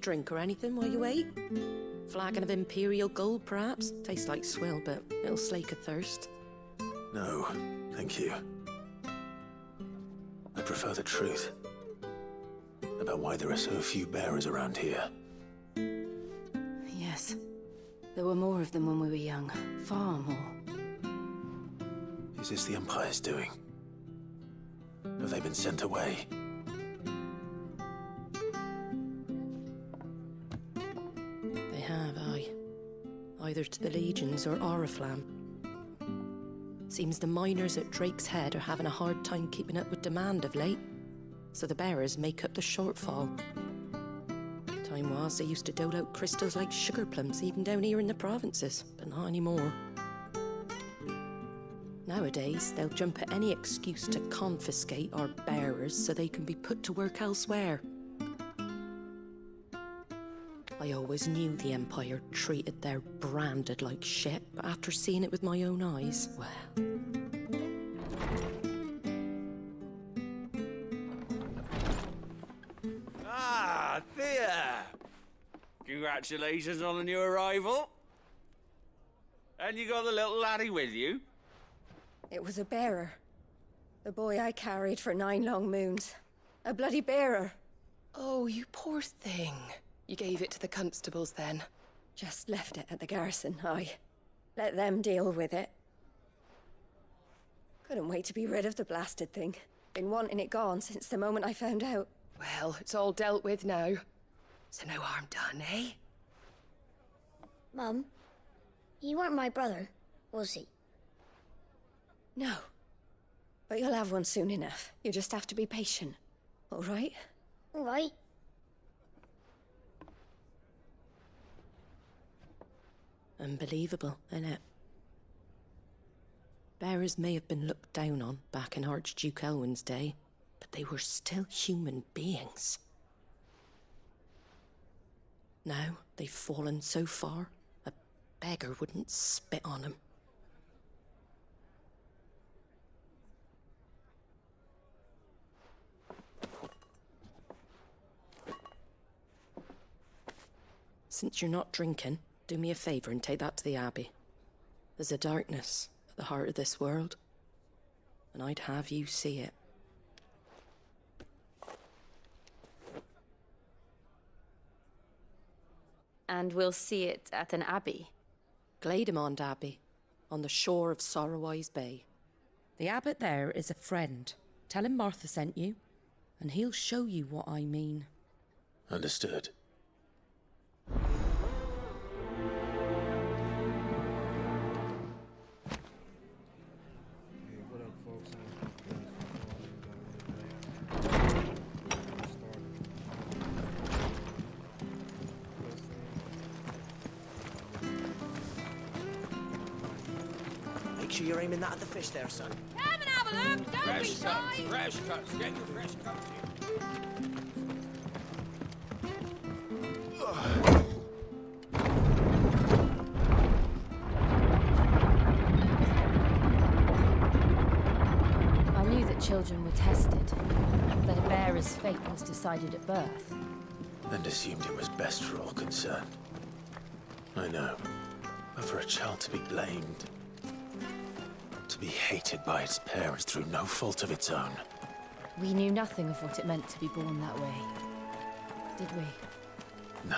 drink or anything while you wait? Flagon of Imperial Gold, perhaps? Tastes like swill, but it'll slake a thirst. No, thank you. I prefer the truth about why there are so few bearers around here. Yes. There were more of them when we were young. Far more. Is this the Empire's doing? Have they been sent away? They have, aye. Either to the Legions or Oriflamme. Seems the miners at Drake's Head are having a hard time keeping up with demand of late, so the bearers make up the shortfall. Time was they used to dole out crystals like sugar plums even down here in the provinces, but not anymore. Nowadays, they'll jump at any excuse to confiscate our bearers so they can be put to work elsewhere. I always knew the Empire treated their branded like shit, but after seeing it with my own eyes, well... Ah, Thea! Congratulations on the new arrival. And you got the little laddie with you? It was a bearer. The boy I carried for 9 long moons. A bloody bearer. Oh, you poor thing. You gave it to the constables then? Just left it at the garrison, aye. Let them deal with it. Couldn't wait to be rid of the blasted thing. Been wanting it gone since the moment I found out. Well, it's all dealt with now. So no harm done, eh? Mum, you weren't my brother, was he? No. But you'll have one soon enough. You just have to be patient. All right? All right. Unbelievable, innit? Bearers may have been looked down on back in Archduke Elwin's day, but they were still human beings. Now they've fallen so far, a beggar wouldn't spit on them. Since you're not drinking, do me a favour and take that to the Abbey. There's a darkness at the heart of this world, and I'd have you see it. And we'll see it at an abbey? Glademond Abbey, on the shore of Sorrowise Bay. The abbot there is a friend. Tell him Martha sent you, and he'll show you what I mean. Understood. Make sure you're aiming that at the fish there, son. Come and have a look, don't Fresh be shy! fresh cuts. Get your fresh cuts here. I knew that children were tested, that a bearer's fate was decided at birth. And assumed it was best for all concerned. I know. But for a child to be blamed, to be hated by its parents through no fault of its own. We knew nothing of what it meant to be born that way, did we? No.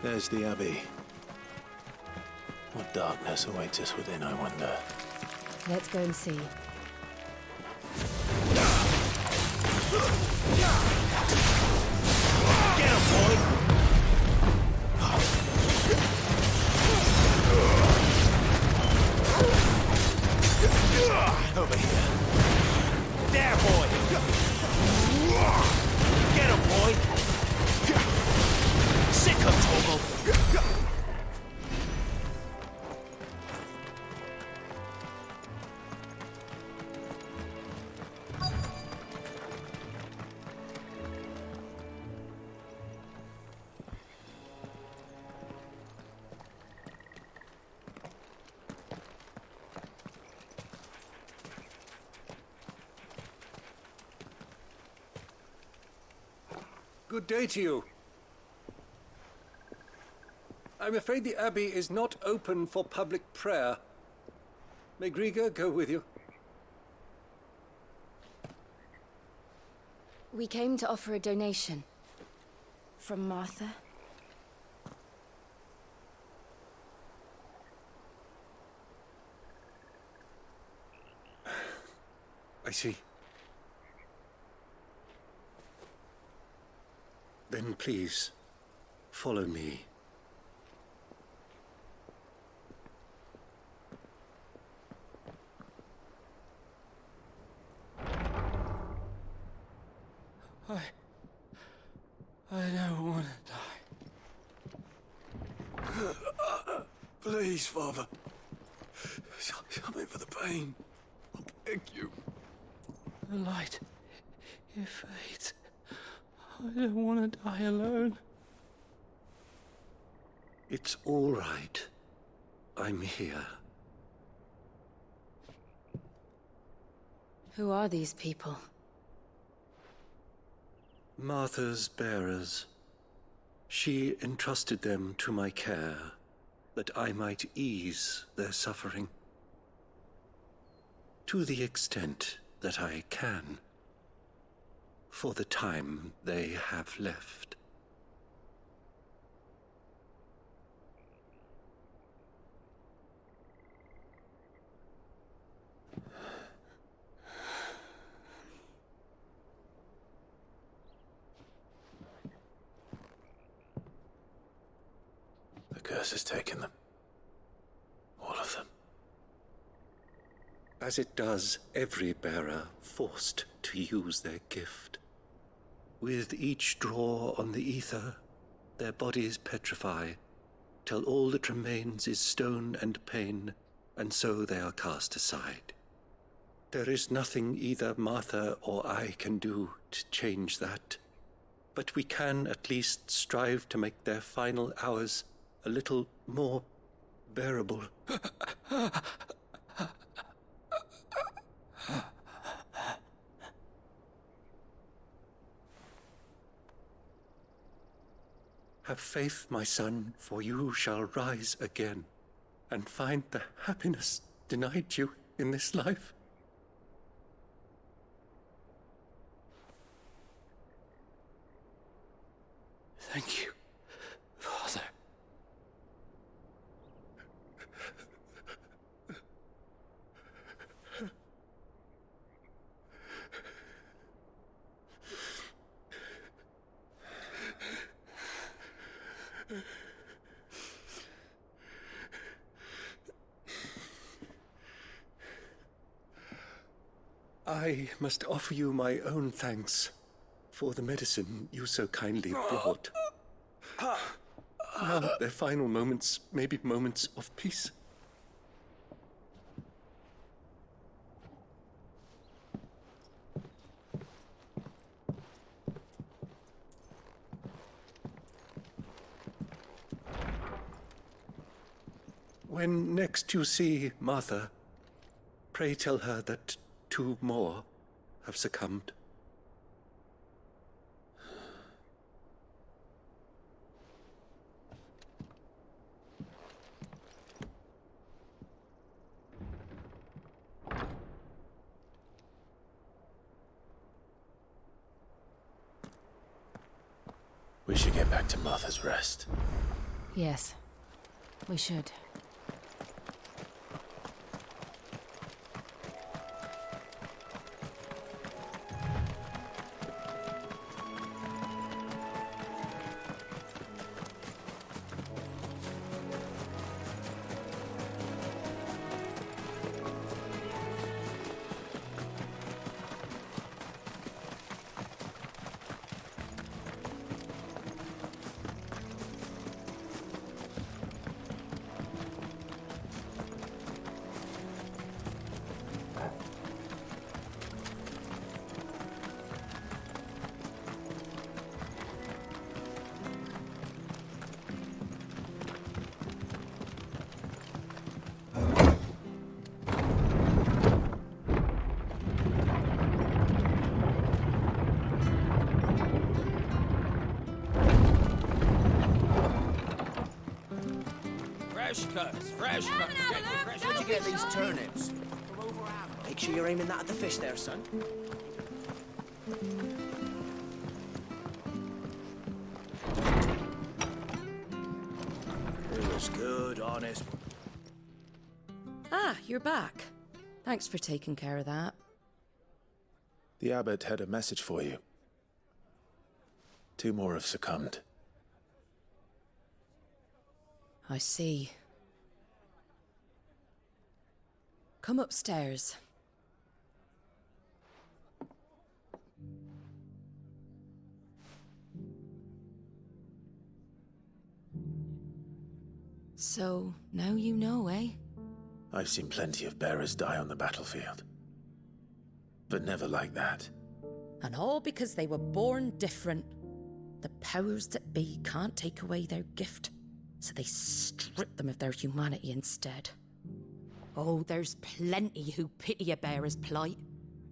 There's the Abbey. What darkness awaits us within, I wonder? Let's go and see. Get him, boy! Over here. There, boy! Get him, boy! Sick of Toggle! Good day to you. I'm afraid the Abbey is not open for public prayer. May Griga go with you? We came to offer a donation. From Martha. I see. Then please, follow me. I don't want to die. Please, Father. Something for the pain. I beg you. The light, it fades. I don't want to die alone. It's all right. I'm here. Who are these people? Martha's bearers. She entrusted them to my care, that I might ease their suffering. To the extent that I can, for the time they have left. The curse has taken them. All of them. As it does every bearer forced to use their gift. With each draw on the ether, their bodies petrify, till all that remains is stone and pain, and so they are cast aside. There is nothing either Martha or I can do to change that. But we can at least strive to make their final hours a little more bearable. Have faith, my son, for you shall rise again and find the happiness denied you in this life. Thank you, Father. I must offer you my own thanks for the medicine you so kindly brought. Now their final moments may be moments of peace. When next you see Martha, pray tell her that 2 more have succumbed. We should get back to Martha's Rest. Yes, we should. Fresh cuts. Where'd you get these turnips? Make sure you're aiming that at the fish there, son. It was good, honest. Ah, you're back. Thanks for taking care of that. The abbot had a message for you. 2 more have succumbed. I see. Come upstairs. So, now you know, eh? I've seen plenty of bearers die on the battlefield. But never like that. And all because they were born different. The powers that be can't take away their gift, so they strip them of their humanity instead. Oh, there's plenty who pity a bearer's plight.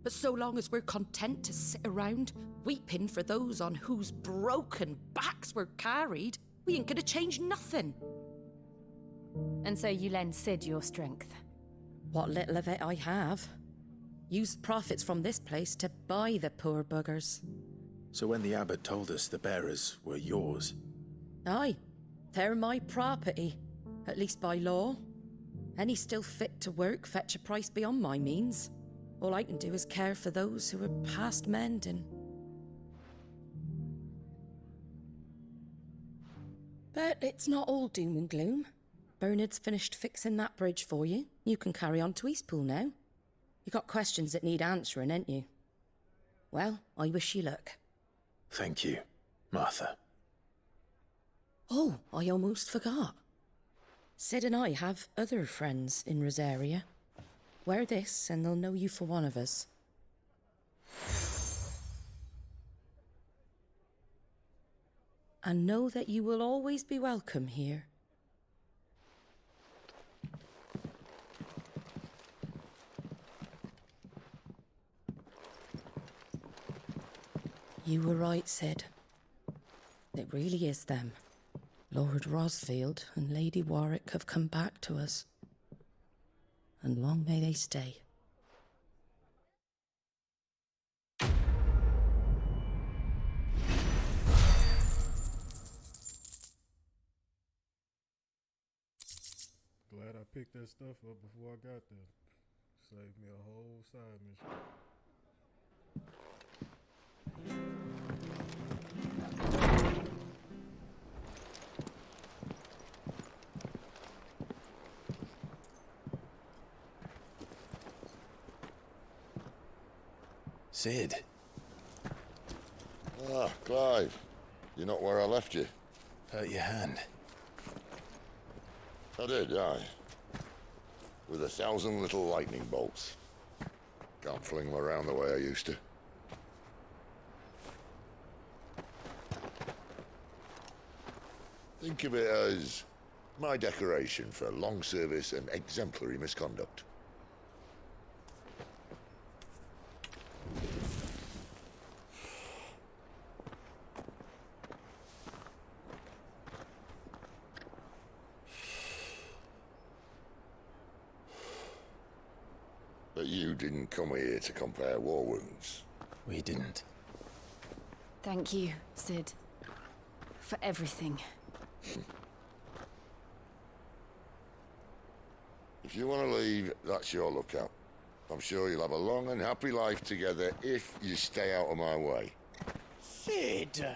But so long as we're content to sit around, weeping for those on whose broken backs we're carried, we ain't gonna change nothing. And so you lend Sid your strength? What little of it I have. Used profits from this place to buy the poor buggers. So when the abbot told us the bearers were yours... Aye, they're my property, at least by law. Any still fit to work fetch a price beyond my means. All I can do is care for those who are past mending. But it's not all doom and gloom. Bernard's finished fixing that bridge for you. You can carry on to Eastpool now. You got questions that need answering, ain't you? Well, I wish you luck. Thank you, Martha. Oh, I almost forgot. Sid and I have other friends in Rosaria. Wear this and they'll know you for one of us. And know that you will always be welcome here. You were right, Sid. It really is them. Lord Rosfield and Lady Warwick have come back to us. And long may they stay. Glad I picked that stuff up before I got there. Saved me a whole side mission. Sid. Ah, Clive. You're not where I left you. Hurt your hand. I did, aye. With 1,000 little lightning bolts. Can't fling them around the way I used to. Think of it as my decoration for long service and exemplary misconduct. But you didn't come here to compare war wounds. We didn't. Thank you, Sid. For everything. If you want to leave, that's your lookout. I'm sure you'll have a long and happy life together if you stay out of my way. Sid!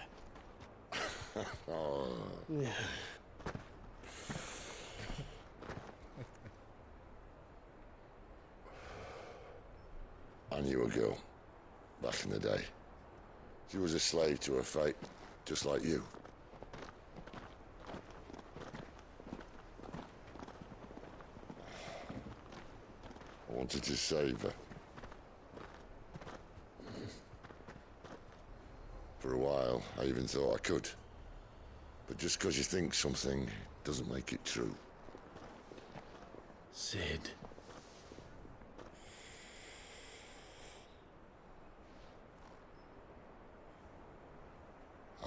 Oh. I knew a girl, back in the day. She was a slave to her fate, just like you. I wanted to save her. For a while, I even thought I could. But just because you think something doesn't make it true. Sid.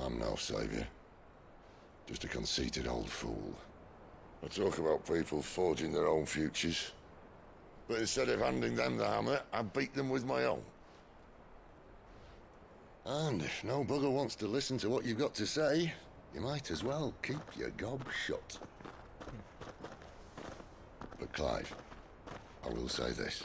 I'm no savior. Just a conceited old fool. I talk about people forging their own futures. But instead of handing them the hammer, I beat them with my own. And if no bugger wants to listen to what you've got to say, you might as well keep your gob shut. But Clive, I will say this.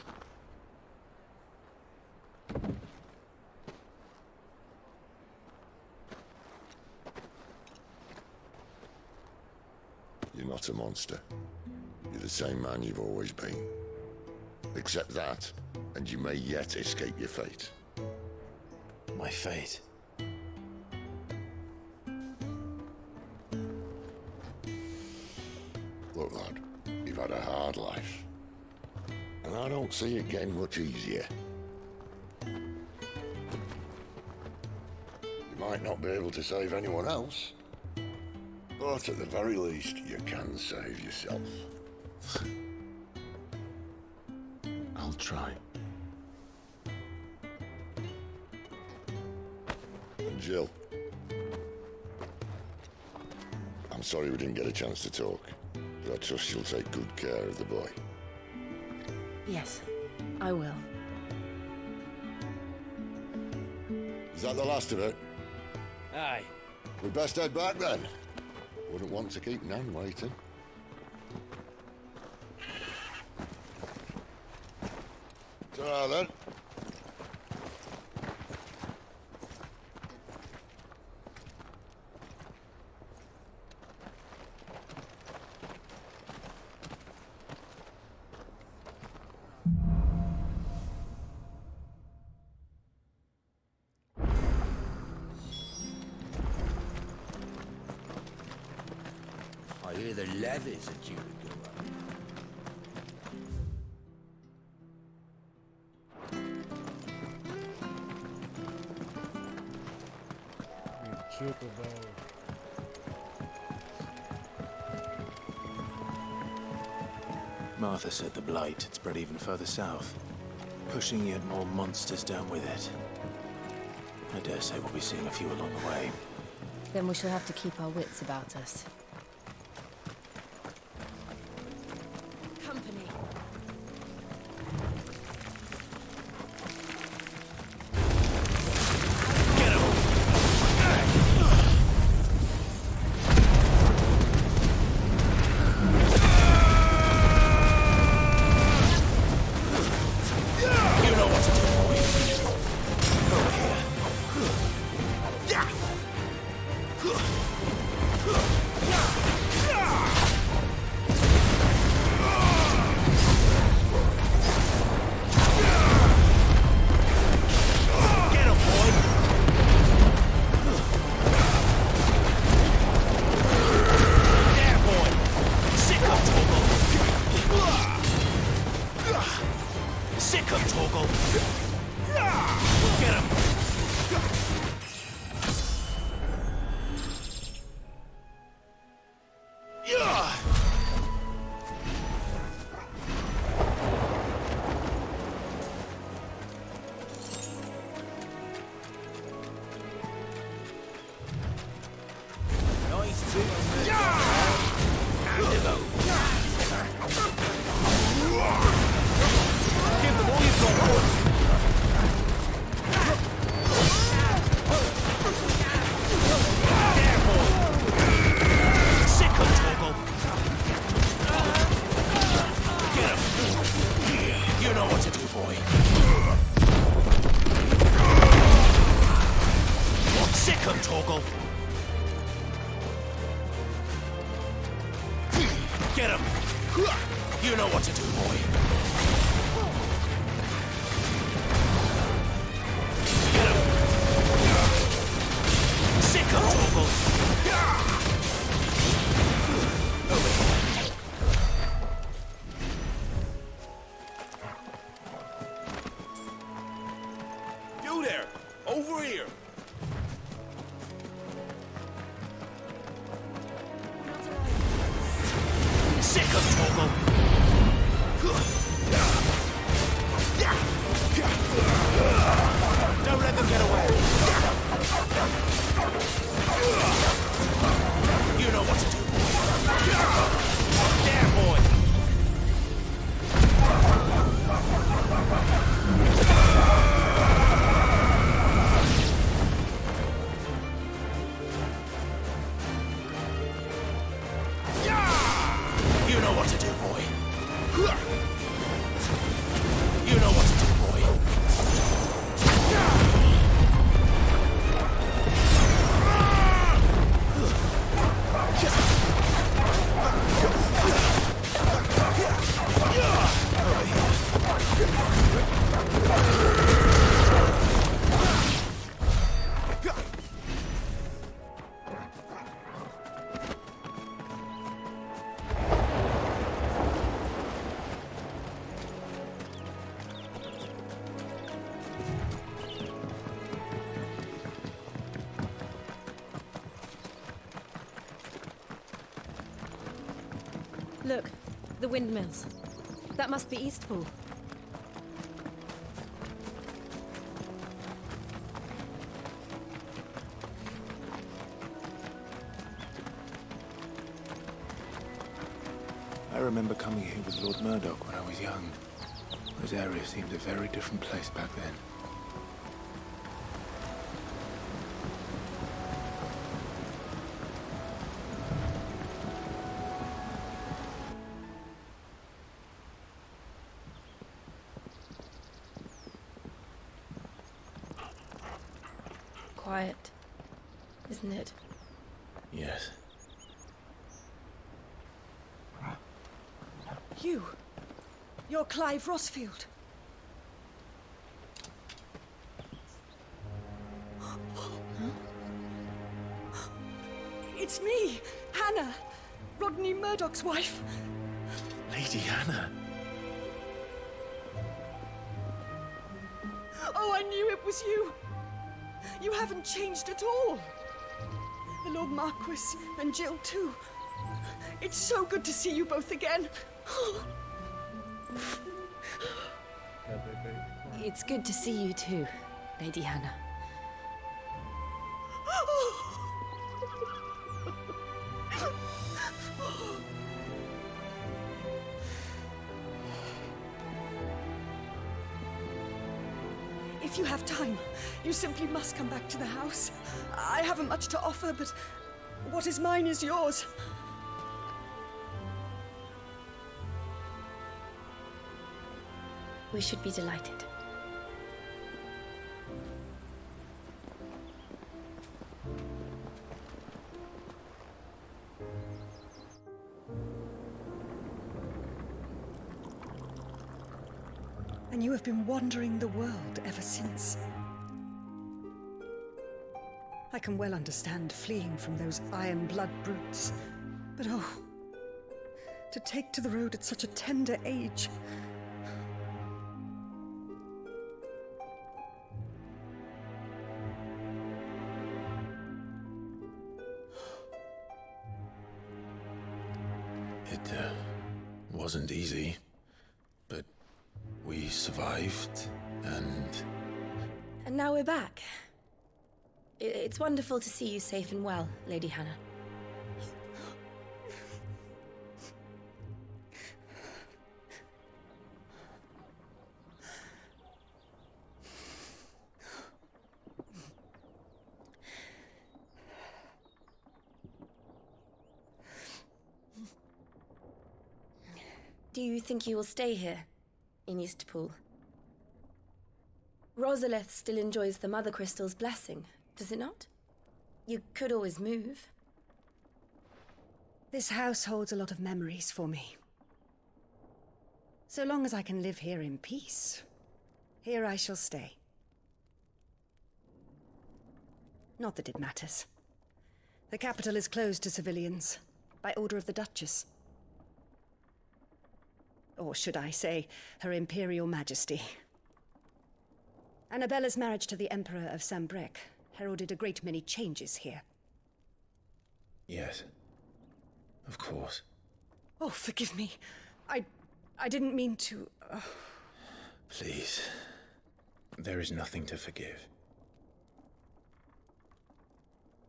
You're not a monster. You're the same man you've always been. Accept that, and you may yet escape your fate. My fate? Look, lad, you've had a hard life. And I don't see it getting much easier. You might not be able to save anyone else, but at the very least, you can save yourself. I'll try. And Jill, I'm sorry we didn't get a chance to talk, but I trust she'll take good care of the boy. Yes, I will. Is that the last of it? Aye. We best head back then. Wouldn't want to keep Nan waiting. Ta-ra then. I hear the levies are due to go up. triple dog. Martha said the Blight had spread even further south, pushing yet more monsters down with it. I dare say we'll be seeing a few along the way. Then we shall have to keep our wits about us. Company. Get him! You know what to do, boy. Get him! Sick of Toggle! Over here. You there! Over here! Sick of Toggle! Don't let them get away! You know what to do, boy. There, boy! You know what to do, boy. You know what to do, boy. Look, the windmills. That must be Eastpool. I remember coming here with Lord Murdoch when I was young. This area seemed a very different place back then. Quiet, isn't it? Yes. You're Clive Rossfield. It's me, Hannah, Rodney Murdoch's wife. Lady Hannah. Oh, I knew it was you. You haven't changed at all. The Lord Marquis and Jill too. It's so good to see you both again. It's good to see you too, Lady Hannah. If you have time, you simply must come back to the house. I haven't much to offer, but what is mine is yours. We should be delighted. And you have been wandering the world ever since. I can well understand fleeing from those iron blood brutes. But oh, to take to the road at such a tender age. It wasn't easy, but we survived, and now we're back. It's wonderful to see you safe and well, Lady Hannah. Do you think you will stay here, in Eastpool? Rosalith still enjoys the Mother Crystal's blessing, does it not? You could always move. This house holds a lot of memories for me. So long as I can live here in peace, here I shall stay. Not that it matters. The capital is closed to civilians, by order of the Duchess. Or should I say, Her Imperial Majesty. Annabella's marriage to the Emperor of Sambrec heralded a great many changes here. yes, of course. Oh, forgive me. I didn't mean to... Please, there is nothing to forgive.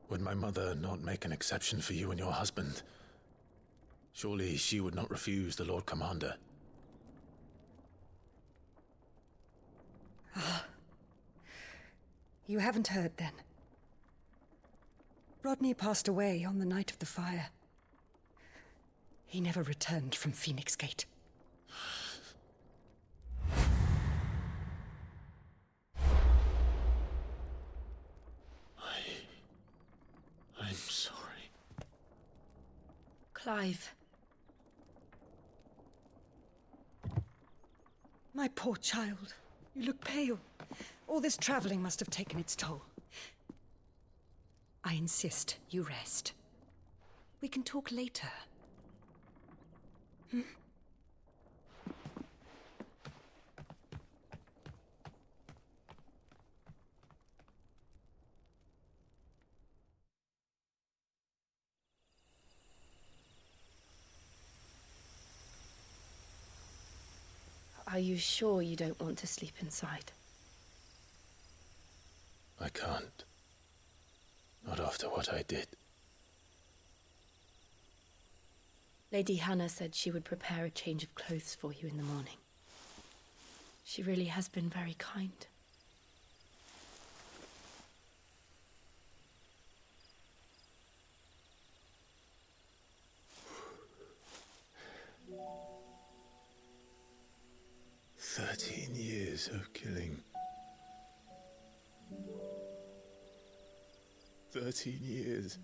Would my mother not make an exception for you and your husband? Surely she would not refuse the Lord Commander. You haven't heard, then. Rodney passed away on the night of the fire. He never returned from Phoenix Gate. I'm sorry. Clive. My poor child. You look pale. All this traveling must have taken its toll. I insist you rest. We can talk later. Are you sure you don't want to sleep inside? I can't. Not after what I did. Lady Hannah said she would prepare a change of clothes for you in the morning. She really has been very kind. "13 years of killing. 13 years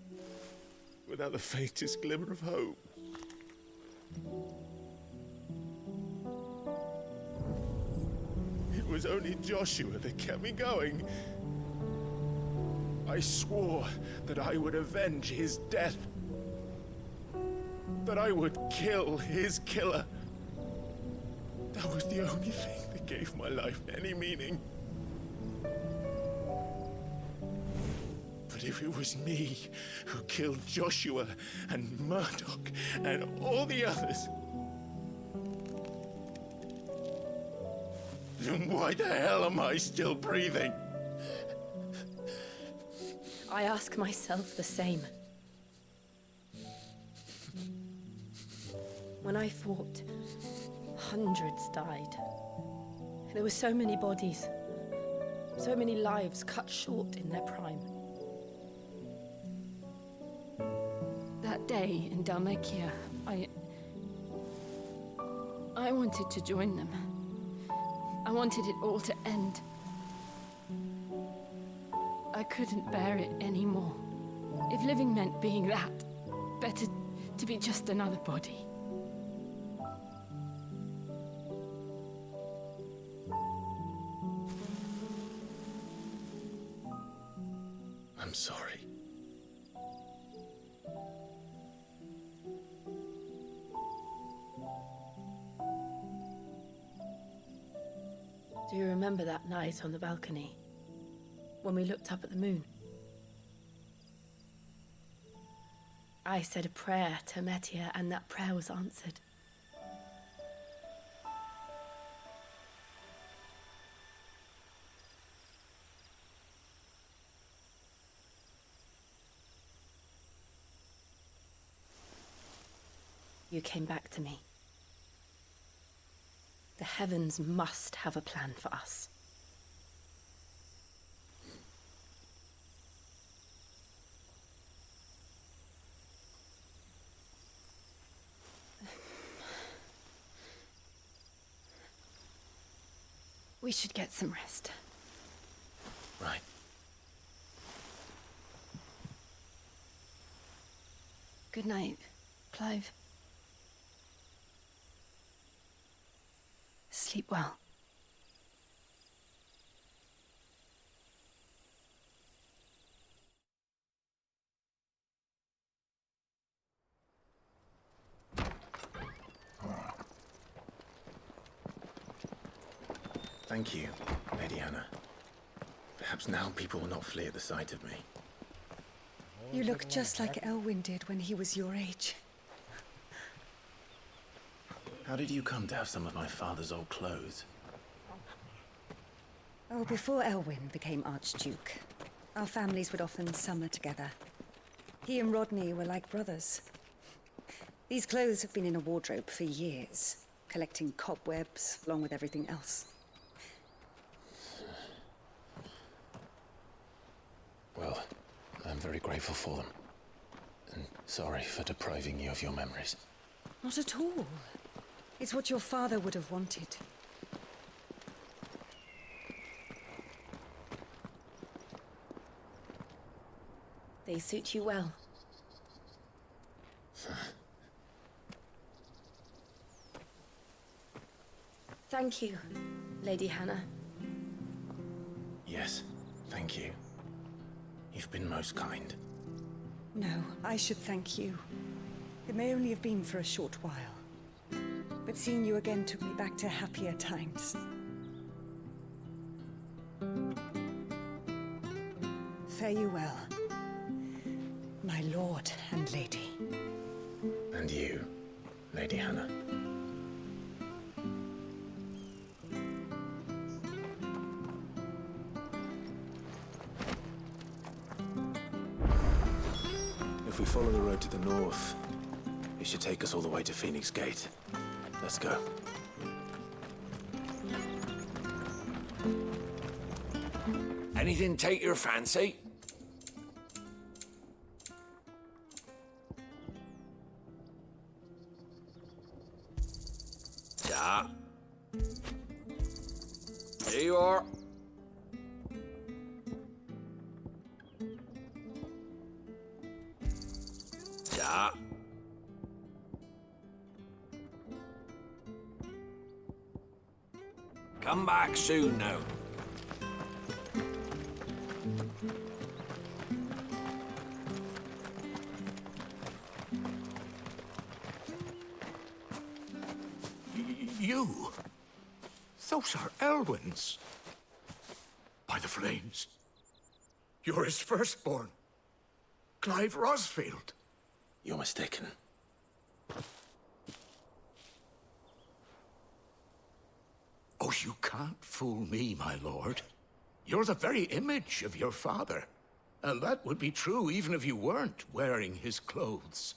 without the faintest glimmer of hope. It was only Joshua that kept me going. I swore that I would avenge his death. That I would kill his killer. That was the only thing that gave my life any meaning. But if it was me who killed Joshua and Murdoch and all the others, then why the hell am I still breathing? I ask myself the same. When I fought, hundreds died. There were so many bodies, so many lives cut short in their prime. That day in Dalmekia, I wanted to join them. I wanted it all to end. I couldn't bear it anymore. If living meant being that, better to be just another body. I'm sorry. Do you remember that night on the balcony, when we looked up at the moon? I said a prayer to Metia, and that prayer was answered. You came back to me. The heavens must have a plan for us. We should get some rest. Right. Good night, Clive. Sleep well. Thank you, Lady Hannah. Perhaps now people will not flee at the sight of me. You look just like Elwyn did when he was your age. How did you come to have some of my father's old clothes? Oh, before Elwyn became Archduke, our families would often summer together. He and Rodney were like brothers. These clothes have been in a wardrobe for years, collecting cobwebs along with everything else. Well, I'm very grateful for them. And sorry for depriving you of your memories. Not at all. It's what your father would have wanted. They suit you well. Thank you, Lady Hannah. Yes, thank you. You've been most kind. No, I should thank you. It may only have been for a short while, but seeing you again took me back to happier times. Fare you well, my lord and lady. And you, Lady Hannah. If we follow the road to the north, it should take us all the way to Phoenix Gate. Let's go. Anything take your fancy? Yeah. Here you are. Yeah. Come back soon now. You? Those are Elwyn's. By the flames. You're his firstborn. Clive Rosfield. You're mistaken. Oh, you can't fool me, my lord. You're the very image of your father. And that would be true even if you weren't wearing his clothes.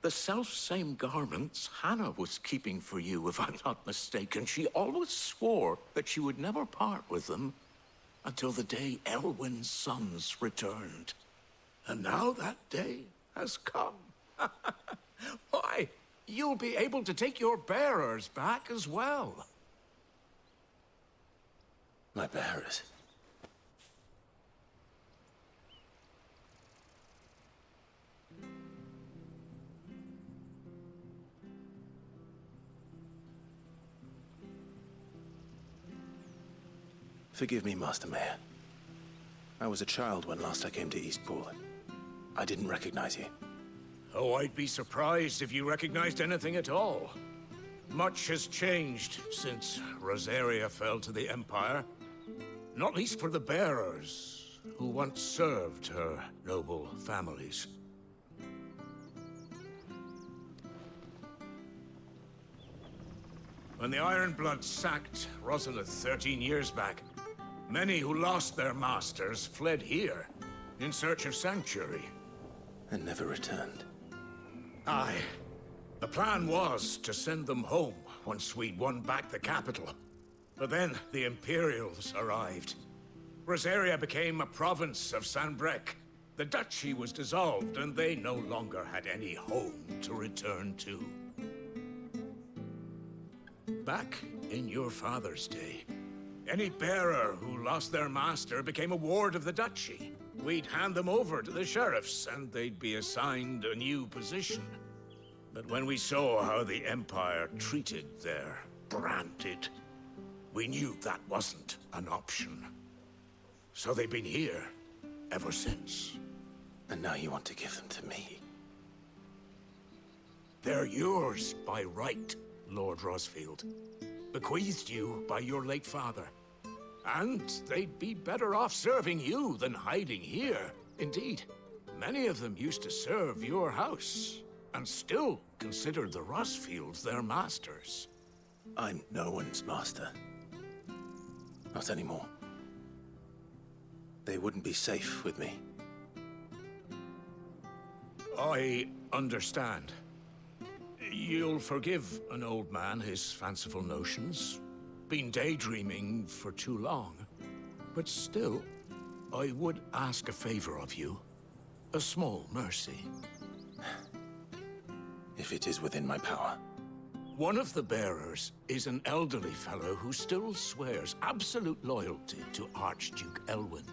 The self-same garments Hannah was keeping for you, if I'm not mistaken. She always swore that she would never part with them until the day Elwyn's sons returned. And now that day has come. Why, you'll be able to take your bearers back as well. My bearers? Forgive me, Master Mayor. I was a child when last I came to Eastpool. I didn't recognize you. Oh, I'd be surprised if you recognized anything at all. Much has changed since Rosaria fell to the Empire. Not least for the bearers, who once served her noble families. When the Ironbloods sacked Rosalith 13 years back, many who lost their masters fled here in search of sanctuary. And never returned. Aye. The plan was to send them home once we'd won back the capital. But then the Imperials arrived. Rosaria became a province of Sanbreque. The duchy was dissolved, and they no longer had any home to return to. Back in your father's day, any bearer who lost their master became a ward of the duchy. We'd hand them over to the sheriffs, and they'd be assigned a new position. But when we saw how the Empire treated their branded, we knew that wasn't an option. So they've been here ever since. And now you want to give them to me? They're yours by right, Lord Rosfield. Bequeathed you by your late father. And they'd be better off serving you than hiding here. Indeed, many of them used to serve your house, and still considered the Rosfields their masters. I'm no one's master. Not anymore. They wouldn't be safe with me. I understand. You'll forgive an old man his fanciful notions. Been daydreaming for too long. But still, I would ask a favor of you. A small mercy. If it is within my power. One of the bearers is an elderly fellow who still swears absolute loyalty to Archduke Elwyn.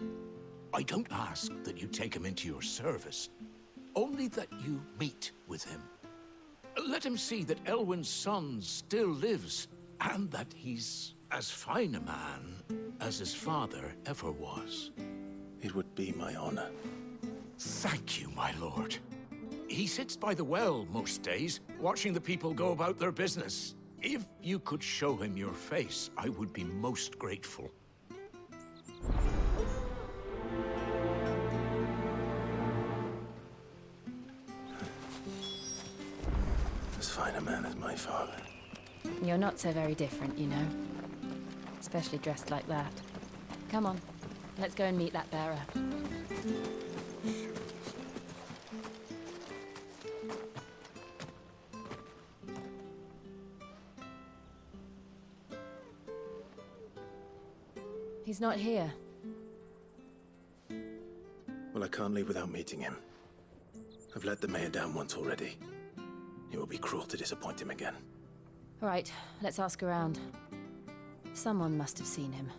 I don't ask that you take him into your service, only that you meet with him. Let him see that Elwyn's son still lives, and that he's as fine a man as his father ever was. It would be my honor. Thank you, my lord. He sits by the well most days, watching the people go about their business. If you could show him your face, I would be most grateful. As fine a man as my father. You're not so very different, you know. Especially dressed like that. Come on, let's go and meet that bearer. He's not here. Well, I can't leave without meeting him. I've let the mayor down once already. It would be cruel to disappoint him again. All right, let's ask around. Someone must have seen him.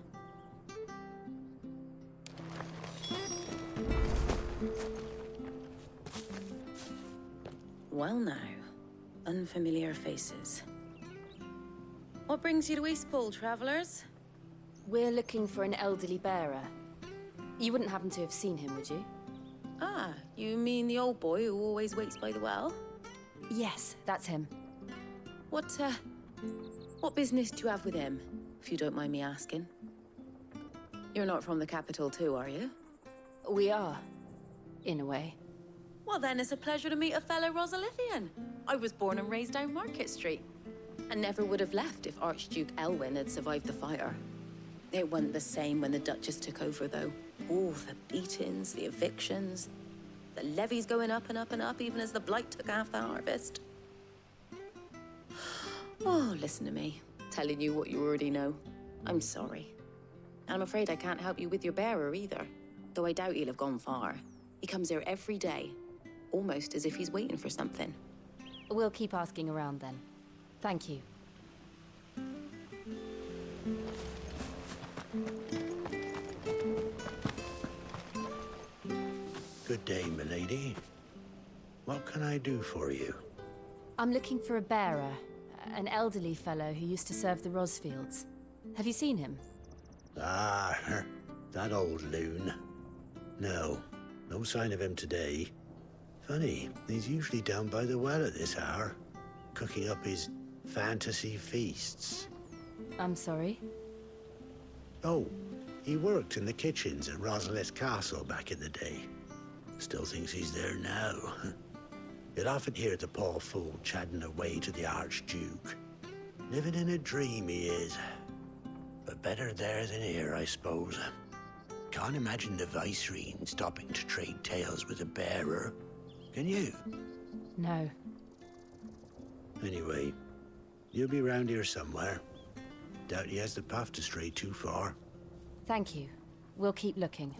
Well now, unfamiliar faces. What brings you to Eastpool, travelers? We're looking for an elderly bearer. You wouldn't happen to have seen him, would you? Ah, you mean the old boy who always waits by the well? Yes, that's him. What business do you have with him, if you don't mind me asking? You're not from the capital too, are you? We are, in a way. Well, then it's a pleasure to meet a fellow Rosalithian. I was born and raised down Market Street, and never would have left if Archduke Elwyn had survived the fire. It wasn't the same when the Duchess took over, though. Oh, the beatings, the evictions, the levies going up and up and up, even as the Blight took half the harvest. Oh, listen to me, telling you what you already know. I'm sorry. And I'm afraid I can't help you with your bearer either, though I doubt he'll have gone far. He comes here every day, almost as if he's waiting for something. We'll keep asking around then. Thank you. Good day, milady. What can I do for you? I'm looking for a bearer, an elderly fellow who used to serve the Rosfields. Have you seen him? Ah, that old loon. No sign of him today. Funny, he's usually down by the well at this hour, cooking up his fantasy feasts. I'm sorry? Oh, he worked in the kitchens at Rosalith Castle back in the day. Still thinks he's there now. You'd often hear the poor fool chatting away to the Archduke. Living in a dream he is. But better there than here, I suppose. Can't imagine the Vicereine stopping to trade tales with a bearer. Can you? No. Anyway, you'll be round here somewhere. Doubt he has the path to stray too far. Thank you. We'll keep looking.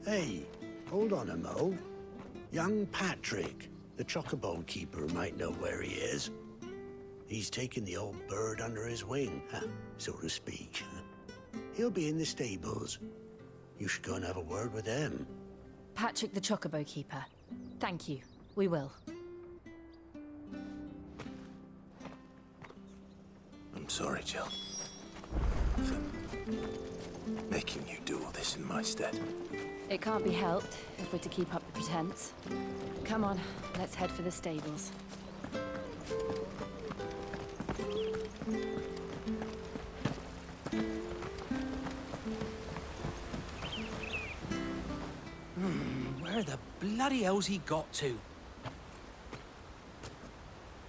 Hey, hold on a mo. Young Patrick, the chocobo keeper, might know where he is. He's taken the old bird under his wing, so to speak. He'll be in the stables. You should go and have a word with them. Patrick the chocobo keeper. Thank you. We will. I'm sorry, Jill. For making you do all this in my stead. It can't be helped if we're to keep up the pretense. Come on, let's head for the stables. Where the bloody hell's he got to?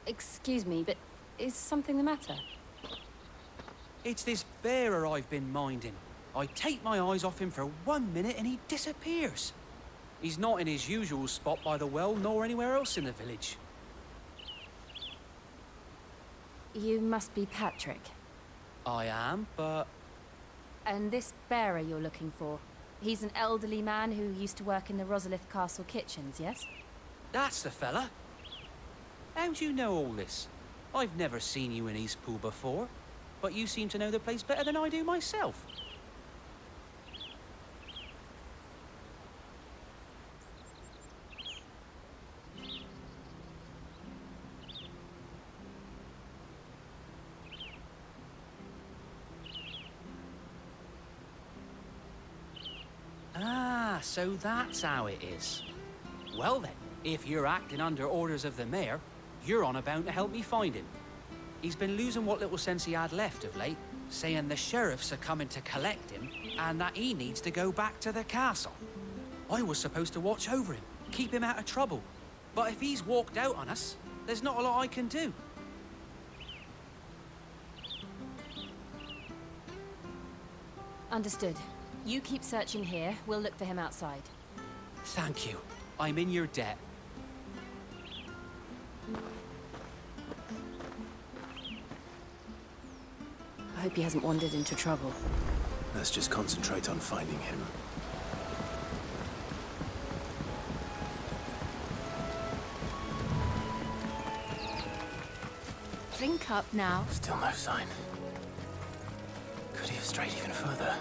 Excuse me, but is something the matter? It's this bearer I've been minding. I take my eyes off him for 1 minute and he disappears. He's not in his usual spot by the well, nor anywhere else in the village. You must be Patrick. I am, but... And this bearer you're looking for, he's an elderly man who used to work in the Rosalith Castle kitchens, yes? That's the fella. How do you know all this? I've never seen you in Eastpool before, but you seem to know the place better than I do myself. Ah, so that's how it is. Well then, if you're acting under orders of the mayor, you're on about to help me find him. He's been losing what little sense he had left of late, saying the sheriffs are coming to collect him, and that he needs to go back to the castle. I was supposed to watch over him, keep him out of trouble. But if he's walked out on us, there's not a lot I can do. Understood. You keep searching here, we'll look for him outside. Thank you. I'm in your debt. I hope he hasn't wandered into trouble. Let's just concentrate on finding him. Drink up now. Still no sign. Could he have strayed even further?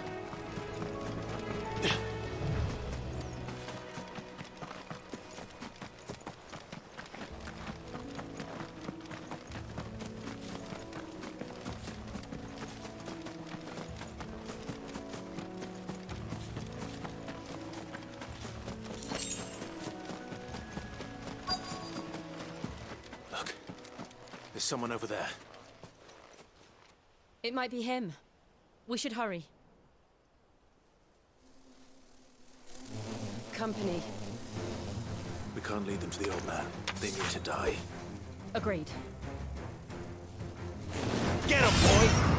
Look, there's someone over there. It might be him. We should hurry. Company. We can't lead them to the old man. They need to die. Agreed. Get him, boy!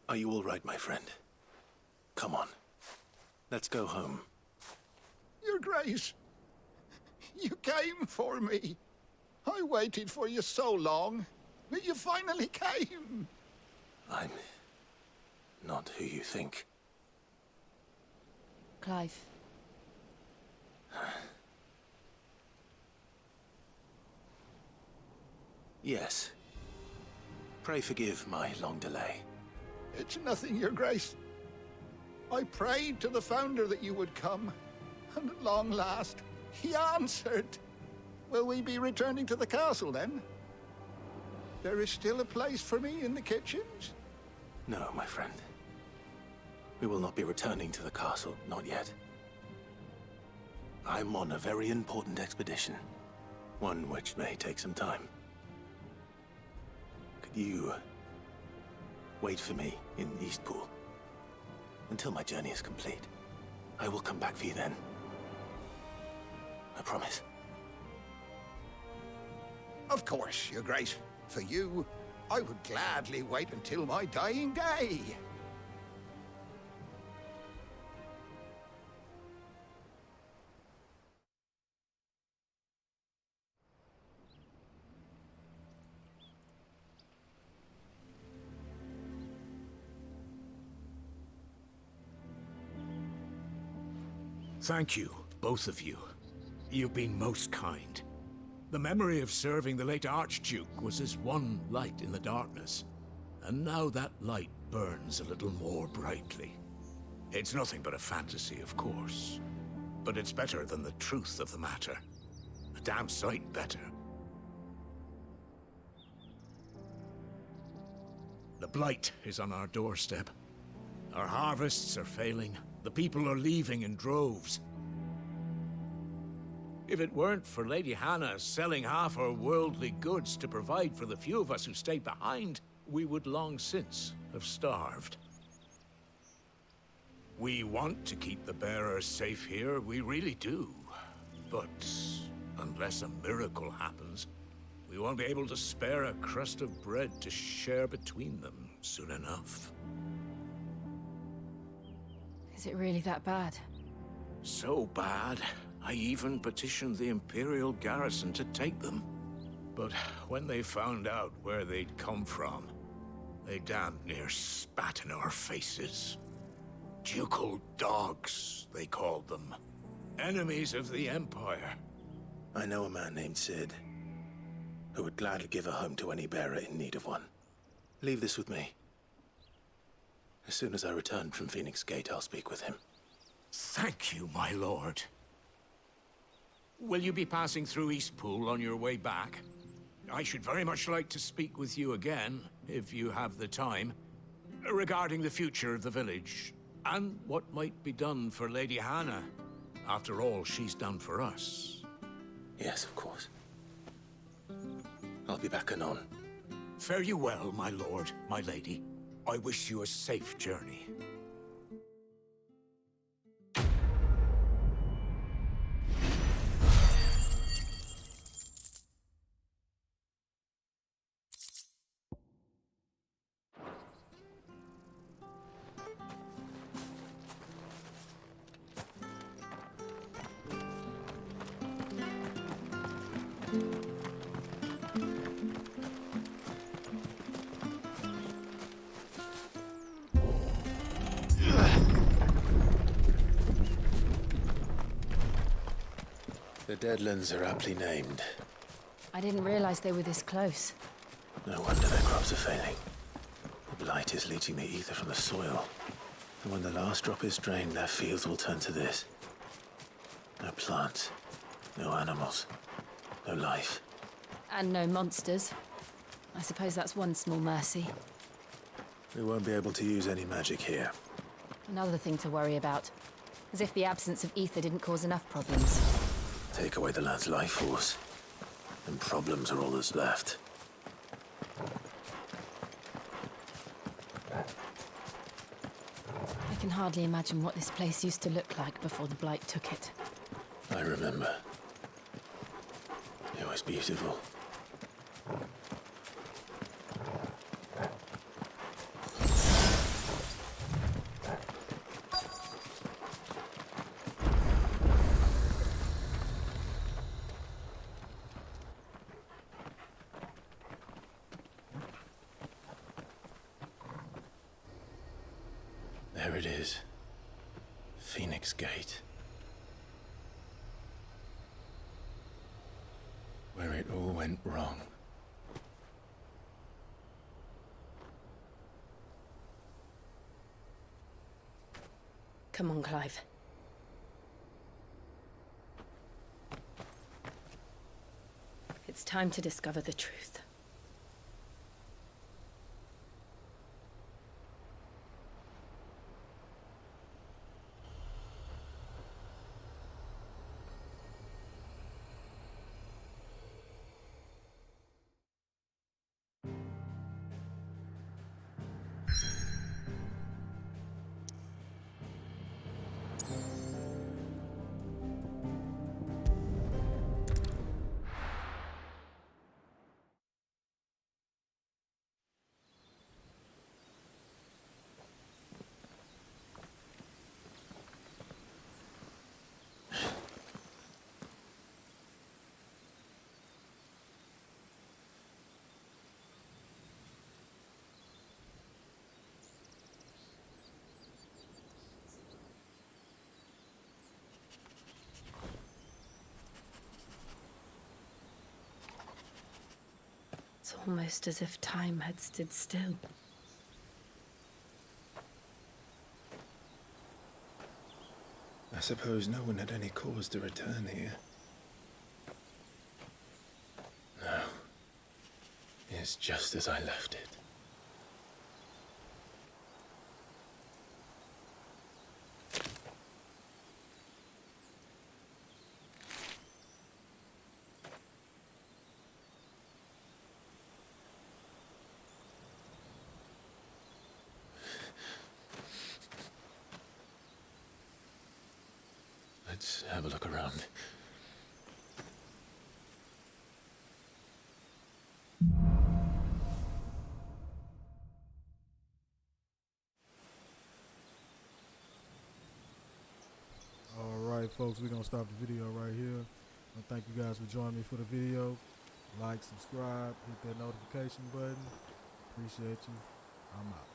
Are you all right, my friend? Come on. Let's go home. Your Grace, you came for me. I waited for you so long, but you finally came. I'm not who you think. Clive. Yes. Pray forgive my long delay. It's nothing, Your Grace. I prayed to the Founder that you would come, and at long last, he answered. Will we be returning to the castle, then? There is still a place for me in the kitchens? No, my friend. We will not be returning to the castle, not yet. I'm on a very important expedition. One which may take some time. Could you wait for me in Eastpool until my journey is complete? I will come back for you then. I promise. Of course, Your Grace. For you, I would gladly wait until my dying day. Thank you, both of you. You've been most kind. The memory of serving the late Archduke was as one light in the darkness, and now that light burns a little more brightly. It's nothing but a fantasy, of course, but it's better than the truth of the matter. A damn sight better. The Blight is on our doorstep. Our harvests are failing. The people are leaving in droves. If it weren't for Lady Hannah selling half her worldly goods to provide for the few of us who stayed behind, we would long since have starved. We want to keep the bearers safe here, we really do. But unless a miracle happens, we won't be able to spare a crust of bread to share between them soon enough. Is it really that bad? So bad, I even petitioned the Imperial garrison to take them. But when they found out where they'd come from, they damn near spat in our faces. Ducal dogs, they called them. Enemies of the Empire. I know a man named Sid, who would gladly give a home to any bearer in need of one. Leave this with me. As soon as I return from Phoenix Gate, I'll speak with him. Thank you, my lord. Will you be passing through Eastpool on your way back? I should very much like to speak with you again, if you have the time, regarding the future of the village, and what might be done for Lady Hannah, after all she's done for us. Yes, of course. I'll be back anon. Fare you well, my lord, my lady. I wish you a safe journey. The Deadlands are aptly named. I didn't realize they were this close. No wonder their crops are failing. The Blight is leaching the ether from the soil. And when the last drop is drained, their fields will turn to this. No plants, no animals, no life. And no monsters. I suppose that's one small mercy. We won't be able to use any magic here. Another thing to worry about. As if the absence of ether didn't cause enough problems. Take away the land's life force, and problems are all that's left. I can hardly imagine what this place used to look like before the Blight took it. I remember. It was beautiful. There it is. Phoenix Gate. Where it all went wrong. Come on, Clive. It's time to discover the truth. It's almost as if time had stood still. I suppose no one had any cause to return here. No. It's just as I left it. Let's have a look around. Alright folks, we're gonna stop the video right here. And thank you guys for joining me for the video. Like, subscribe, hit that notification button. Appreciate you. I'm out.